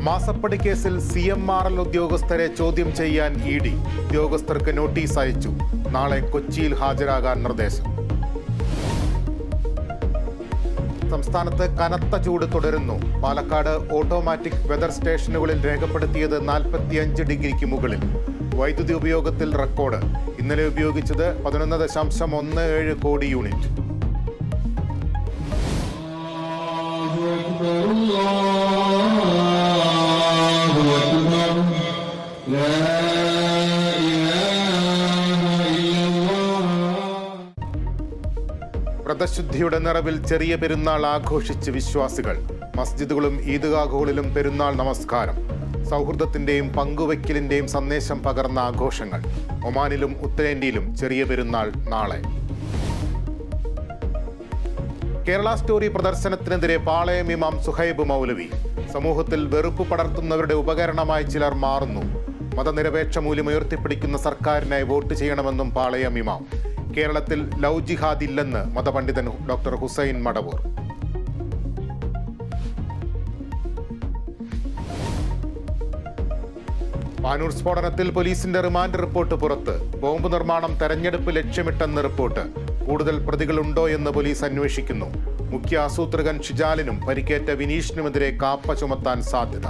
മാസപ്പടി കേസിൽ CMRL ഉദ്യോഗസ്ഥരെ ചോദ്യം ചെയ്യാൻ ED. ഉദ്യോഗസ്ഥർക്ക് നോട്ടീസ് അയച്ചു. നാളെ കൊച്ചിയിൽ ഹാജരാകാൻ നിർദ്ദേശം. സംസ്ഥാനത്ത് കനത്ത ചൂട് തുടരുന്നു. പാലക്കാട് ഓട്ടോമാറ്റിക് വെതർ സ്റ്റേഷനുകളിൽ രേഖപ്പെടുത്തിയത് 45 ഡിഗ്രിക്ക് മുകളിൽ. വൈദ്യുതി ഉപയോഗത്തിൽ റെക്കോർഡ്. ഇന്നലെ ഉപയോഗിച്ചത് 11.17 കോടി യൂണിറ്റ്. വ്രതശുദ്ധിയുടെ നിറവിൽ ചെറിയ പെരുന്നാൾ ആഘോഷിച്ച് വിശ്വാസികൾ. മസ്ജിദുകളും ഈദ്ഗാഹുകളിലും പെരുന്നാൾ നമസ്കാരം. സൗഹൃദത്തിന്റെയും പങ്കുവയ്ക്കലിന്റെയും സന്ദേശം പകർന്ന ആഘോഷങ്ങൾ. ഒമാനിലും ഉത്തരേന്ത്യയിലും ചെറിയ പെരുന്നാൾ നാളെ. കേരള സ്റ്റോറി പ്രദർശനത്തിനെതിരെ പാളയം ഇമാം സുഹൈബ് മൗലവി. സമൂഹത്തിൽ വെറുപ്പ് പടർത്തുന്നവരുടെ ഉപകരണമായി ചിലർ മാറുന്നു. മതനിരപേക്ഷ മൂല്യം ഉയർത്തിപ്പിടിക്കുന്ന സർക്കാരിനായി വോട്ട് ചെയ്യണമെന്നും പാളയം ഇമാം. കേരളത്തിൽ ലവ് ജിഹാദ് ഇല്ലെന്ന് മതപണ്ഡിതൻ ഡോക്ടർ ഹുസൈൻ മടവൂർ. പാനൂർ സ്ഫോടനത്തിൽ പോലീസിന്റെ റിമാൻഡ് റിപ്പോർട്ട് പുറത്ത്. ബോംബ് നിർമ്മാണം തെരഞ്ഞെടുപ്പ് ലക്ഷ്യമിട്ടെന്ന് റിപ്പോർട്ട്. കൂടുതൽ പ്രതികളുണ്ടോ എന്ന് പോലീസ് അന്വേഷിക്കുന്നു. മുഖ്യ ആസൂത്രകൻ ഷിജാലിനും പരിക്കേറ്റ വിനീഷിനുമെതിരെ കാപ്പ ചുമത്താൻ സാധ്യത.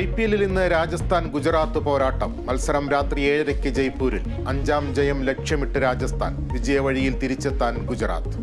IPL ഇന്ന് രാജസ്ഥാൻ ഗുജറാത്ത് പോരാട്ടം. മത്സരം രാത്രി 7:30 ജയ്പൂരിൽ. 5ാം ജയം ലക്ഷ്യമിട്ട് രാജസ്ഥാൻ. വിജയവഴിയിൽ തിരിച്ചെത്താൻ ഗുജറാത്ത്.